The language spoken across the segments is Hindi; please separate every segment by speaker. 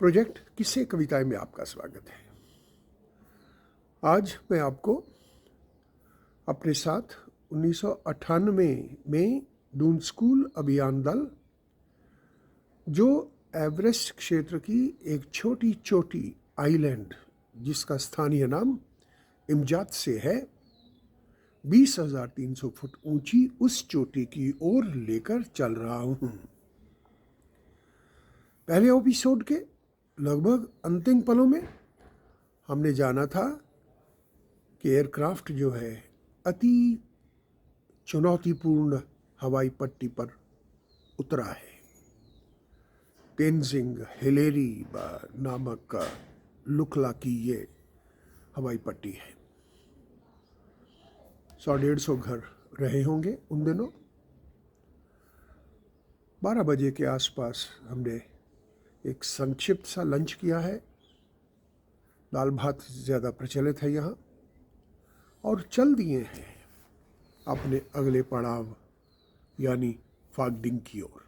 Speaker 1: प्रोजेक्ट किस्से कविताएं में आपका स्वागत है। आज मैं आपको अपने साथ 1998 में दून स्कूल अभियान दल, जो एवरेस्ट क्षेत्र की एक छोटी छोटी आइलैंड जिसका स्थानीय नाम इमजात से है, 20,300 फुट ऊंची उस चोटी की ओर लेकर चल रहा हूं। पहले एपिसोड के लगभग अंतिम पलों में हमने जाना था कि एयरक्राफ्ट जो है अति चुनौतीपूर्ण हवाई पट्टी पर उतरा है। तेनजिंग हिलेरी नामक लुकला की ये हवाई पट्टी है। 100-150 घर रहे होंगे उन दिनों। 12 बजे के आसपास हमने एक संक्षिप्त सा लंच किया है। दाल भात ज़्यादा प्रचलित है यहाँ, और चल दिए हैं अपने अगले पड़ाव यानी फागडिंग की ओर।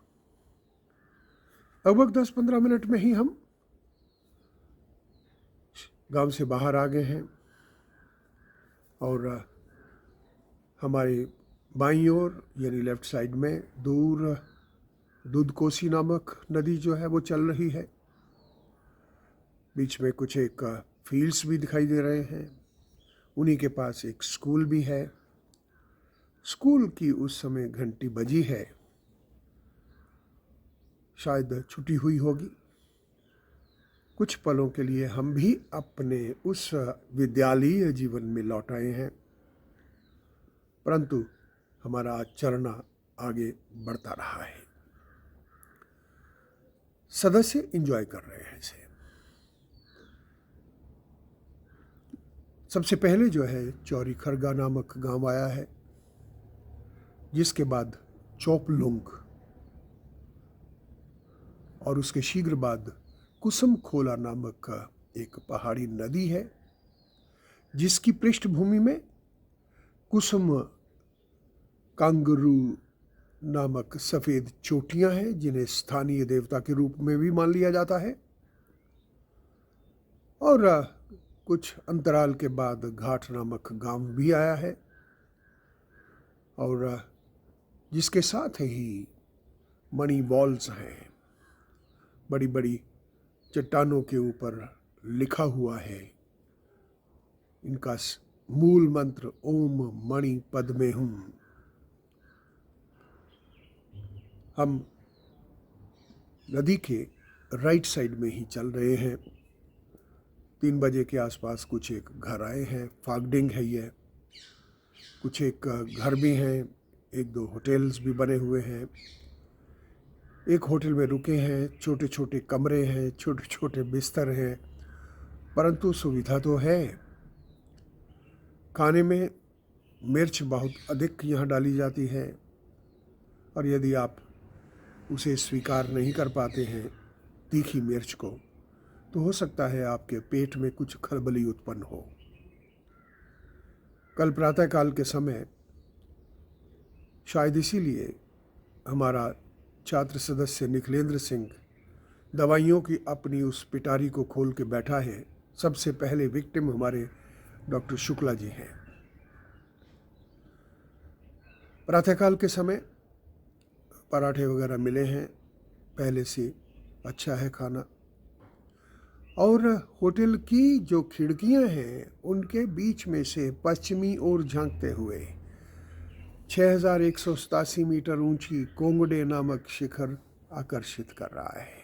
Speaker 1: लगभग 10-15 मिनट में ही हम गांव से बाहर आ गए हैं, और हमारे बाईं ओर यानी लेफ्ट साइड में दूर दूधकोसी नामक नदी जो है वो चल रही है। बीच में कुछ एक फील्ड्स भी दिखाई दे रहे हैं। उन्हीं के पास एक स्कूल भी है। स्कूल की उस समय घंटी बजी है, शायद छुट्टी हुई होगी। कुछ पलों के लिए हम भी अपने उस विद्यालयीय जीवन में लौट आए हैं, परंतु हमारा चलना आगे बढ़ता रहा है। सदस्य एंजॉय कर रहे हैं इसे। सबसे पहले जो है चौरी खरगा नामक गांव आया है, जिसके बाद चोपलुंग, और उसके शीघ्र बाद कुसुम खोला नामक एक पहाड़ी नदी है, जिसकी पृष्ठभूमि में कुसुम कांगरू नामक सफ़ेद चोटियां हैं, जिन्हें स्थानीय देवता के रूप में भी मान लिया जाता है। और कुछ अंतराल के बाद घाट नामक गांव भी आया है, और जिसके साथ ही मणि वॉल्स हैं। बड़ी बड़ी चट्टानों के ऊपर लिखा हुआ है इनका मूल मंत्र, ओम मणि पद्मे हूँ। हम नदी के राइट साइड में ही चल रहे हैं। 3 बजे के आसपास कुछ एक घर आए हैं। फागडिंग है ये। कुछ एक घर भी हैं, 1-2 होटल्स भी बने हुए हैं। एक होटल में रुके हैं। छोटे छोटे कमरे हैं, छोटे छोटे बिस्तर हैं, परंतु सुविधा तो है। खाने में मिर्च बहुत अधिक यहाँ डाली जाती है, और यदि आप उसे स्वीकार नहीं कर पाते हैं तीखी मिर्च को, तो हो सकता है आपके पेट में कुछ खलबली उत्पन्न हो। कल प्रातःकाल के समय शायद इसीलिए हमारा छात्र सदस्य निखिलेंद्र सिंह दवाइयों की अपनी उस पिटारी को खोल के बैठा है। सबसे पहले विक्टिम हमारे डॉक्टर शुक्ला जी हैं। प्रातःकाल के समय पराठे वगैरह मिले हैं, पहले से अच्छा है खाना। और होटल की जो खिड़कियां हैं उनके बीच में से पश्चिमी ओर झांकते हुए 6,187 मीटर ऊंची कोंगडे नामक शिखर आकर्षित कर रहा है।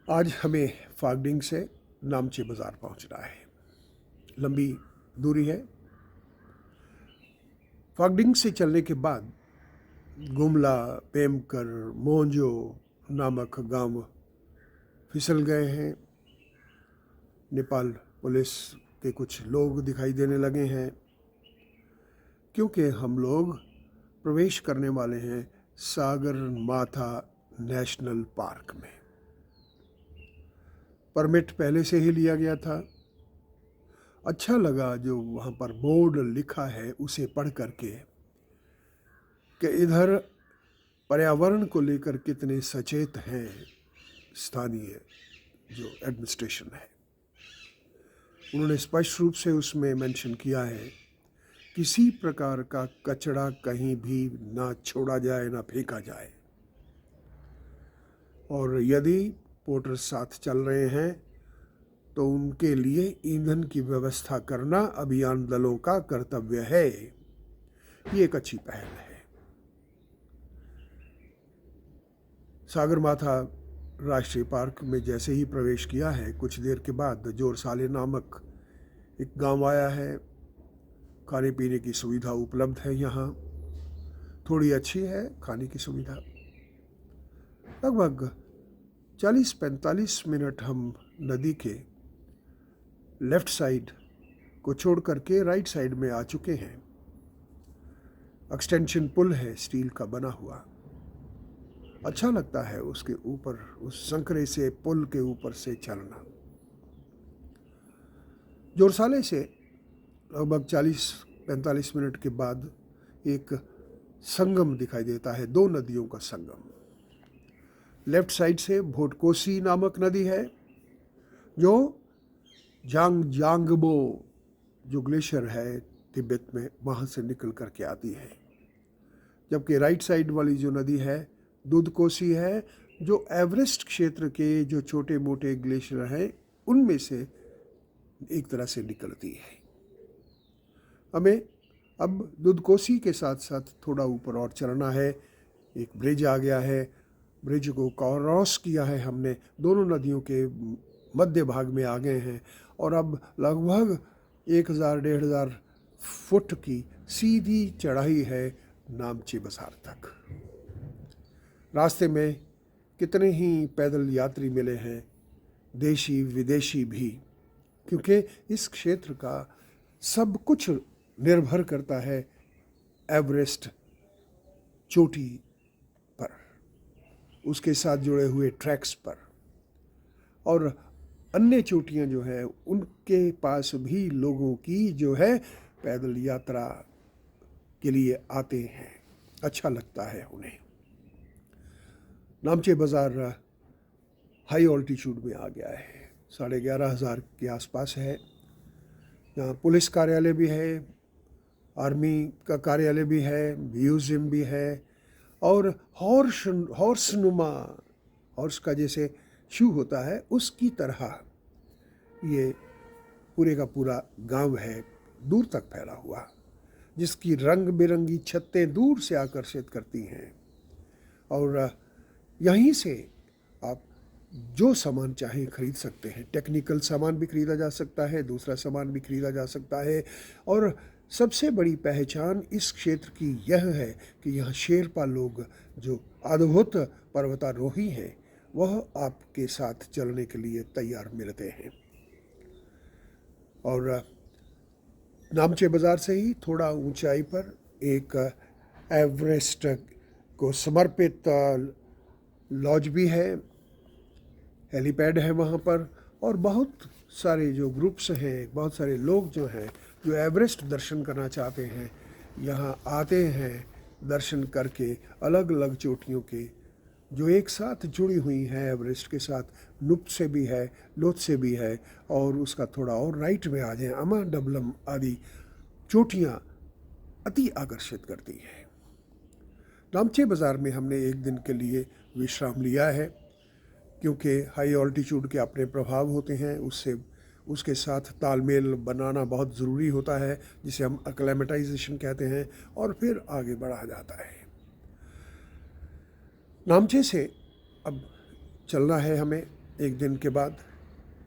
Speaker 1: आज हमें फागडिंग से नामचे बाजार पहुंचना है। लंबी दूरी है। फागडिंग से चलने के बाद गुमला, पेमकर, मोंजो नामक गांव फिसल गए हैं। नेपाल पुलिस के कुछ लोग दिखाई देने लगे हैं, क्योंकि हम लोग प्रवेश करने वाले हैं सागर माथा नेशनल पार्क में। परमिट पहले से ही लिया गया था। अच्छा लगा जो वहाँ पर बोर्ड लिखा है उसे पढ़ करके कि इधर पर्यावरण को लेकर कितने सचेत हैं स्थानीय जो एडमिनिस्ट्रेशन है। उन्होंने स्पष्ट रूप से उसमें मेंशन किया है, किसी प्रकार का कचरा कहीं भी ना छोड़ा जाए, ना फेंका जाए। और यदि पोर्टर साथ चल रहे हैं तो उनके लिए ईंधन की व्यवस्था करना अभियान दलों का कर्तव्य है। ये एक अच्छी पहल है। सागरमाथा राष्ट्रीय पार्क में जैसे ही प्रवेश किया है, कुछ देर के बाद जोरसाले नामक एक गांव आया है। खाने पीने की सुविधा उपलब्ध है यहाँ, थोड़ी अच्छी है खाने की सुविधा। लगभग 40-45 मिनट हम नदी के लेफ्ट साइड को छोड़ करके राइट साइड में आ चुके हैं। एक्सटेंशन पुल है स्टील का बना हुआ, अच्छा लगता है उसके ऊपर, उस संकरे से पुल के ऊपर से चलना। जोरसाले से लगभग 40-45 मिनट के बाद एक संगम दिखाई देता है, दो नदियों का संगम। लेफ्ट साइड से भोटकोसी नामक नदी है जो जांगजांगबो जो ग्लेशियर है तिब्बत में, वहाँ से निकल करके आती है। जबकि राइट साइड वाली जो नदी है दुधकोसी है, जो एवरेस्ट क्षेत्र के जो छोटे मोटे ग्लेशियर हैं उनमें से एक तरह से निकलती है। हमें अब दुधकोसी के साथ साथ थोड़ा ऊपर और चलना है। एक ब्रिज आ गया है, ब्रिज को क्रॉस किया है हमने, दोनों नदियों के मध्य भाग में आ गए हैं और अब लगभग 1000-1500 फुट की सीधी चढ़ाई है नामचे बाजार तक। रास्ते में कितने ही पैदल यात्री मिले हैं, देशी विदेशी भी, क्योंकि इस क्षेत्र का सब कुछ निर्भर करता है एवरेस्ट चोटी पर, उसके साथ जुड़े हुए ट्रैक्स पर, और अन्य चोटियां जो है उनके पास भी लोगों की जो है पैदल यात्रा के लिए आते हैं, अच्छा लगता है उन्हें। नामचे बाज़ार हाई ऑल्टीट्यूड में आ गया है, 11,500 के आसपास है। यहाँ पुलिस कार्यालय भी है, आर्मी का कार्यालय भी है, म्यूज़ियम भी है, और हॉर्स का जैसे शू होता है उसकी तरह ये पूरे का पूरा गांव है, दूर तक फैला हुआ, जिसकी रंग बिरंगी छतें दूर से आकर्षित करती हैं। और यहीं से आप जो सामान चाहें खरीद सकते हैं। टेक्निकल सामान भी खरीदा जा सकता है, दूसरा सामान भी खरीदा जा सकता है। और सबसे बड़ी पहचान इस क्षेत्र की यह है कि यहाँ शेरपा लोग जो अद्भुत पर्वतारोही हैं वह आपके साथ चलने के लिए तैयार मिलते हैं। और नामचे बाज़ार से ही थोड़ा ऊंचाई पर एक एवरेस्ट को समर्पित लॉज भी है, हेलीपैड है वहाँ पर, और बहुत सारे जो ग्रुप्स हैं, बहुत सारे लोग जो हैं जो एवरेस्ट दर्शन करना चाहते हैं यहाँ आते हैं, दर्शन करके अलग अलग चोटियों के जो एक साथ जुड़ी हुई हैं एवरेस्ट के साथ, नुप से भी है, लोथ से भी है, और उसका थोड़ा और राइट में आ जाए अमा डबलम आदि चोटियाँ अति आकर्षित करती हैं। नामचे बाज़ार में हमने एक दिन के लिए विश्राम लिया है, क्योंकि हाई ऑल्टीट्यूड के अपने प्रभाव होते हैं, उसके साथ तालमेल बनाना बहुत ज़रूरी होता है, जिसे हम एक्लेमेटाइजेशन कहते हैं, और फिर आगे बढ़ा जाता है। नामचे से अब चलना है हमें एक दिन के बाद।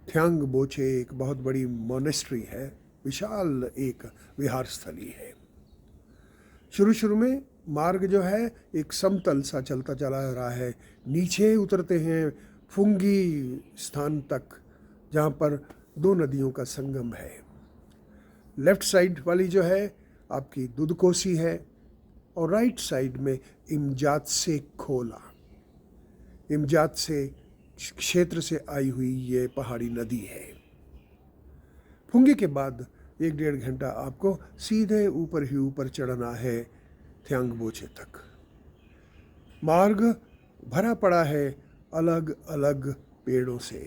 Speaker 1: थ्यांग बोचे एक बहुत बड़ी मोनेस्ट्री है, विशाल एक विहार स्थली है। शुरू में मार्ग जो है एक समतल सा चलता चला रहा है, नीचे उतरते हैं फुंगी स्थान तक जहाँ पर दो नदियों का संगम है। लेफ्ट साइड वाली जो है आपकी दुधकोसी है, और राइट साइड में इमजात से खोला, इमजात से क्षेत्र से आई हुई ये पहाड़ी नदी है। फुंगी के बाद 1-1.5 घंटा आपको सीधे ऊपर ही ऊपर चढ़ना है थ्यांग बोचे तक। मार्ग भरा पड़ा है अलग अलग पेड़ों से।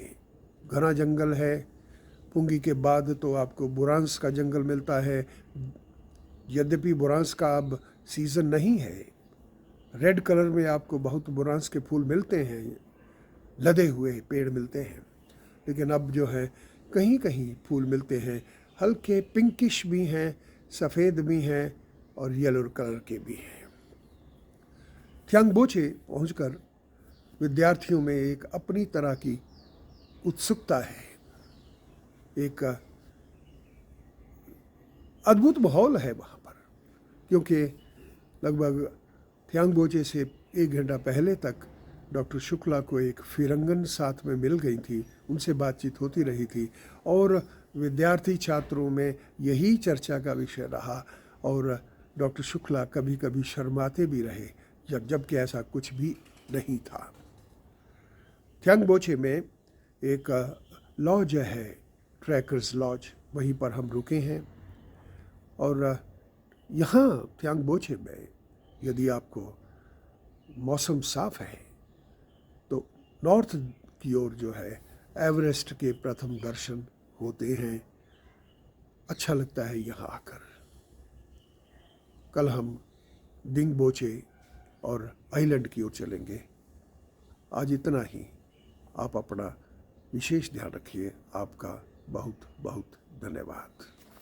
Speaker 1: घना जंगल है। पुंगी के बाद तो आपको बुरांस का जंगल मिलता है। यद्यपि बुरांस का अब सीज़न नहीं है। रेड कलर में आपको बहुत बुरांस के फूल मिलते हैं, लदे हुए पेड़ मिलते हैं, लेकिन अब जो है कहीं कहीं फूल मिलते हैं, हल्के पिंकिश भी हैं, सफ़ेद भी हैं और येलो कलर के भी हैं। थ्यांगबोचे पहुंचकर विद्यार्थियों में एक अपनी तरह की उत्सुकता है। एक अद्भुत माहौल है वहाँ पर, क्योंकि लगभग थ्यांगबोचे से 1 घंटा पहले तक डॉक्टर शुक्ला को एक फिरंगन साथ में मिल गई थी, उनसे बातचीत होती रही थी और विद्यार्थी छात्रों में यही चर्चा का विषय रहा और डॉक्टर शुक्ला कभी कभी शर्माते भी रहे, जबकि ऐसा कुछ भी नहीं था। थ्यांगबोचे में एक लॉज है, ट्रैकर्स लॉज, वहीं पर हम रुके हैं और यहाँ थ्यांगबोचे में यदि आपको मौसम साफ है तो नॉर्थ की ओर जो है एवरेस्ट के प्रथम दर्शन होते हैं। अच्छा लगता है यहाँ आकर। कल हम दिंगबोचे और आइलैंड की ओर चलेंगे। आज इतना ही। आप अपना विशेष ध्यान रखिए। आपका बहुत बहुत धन्यवाद।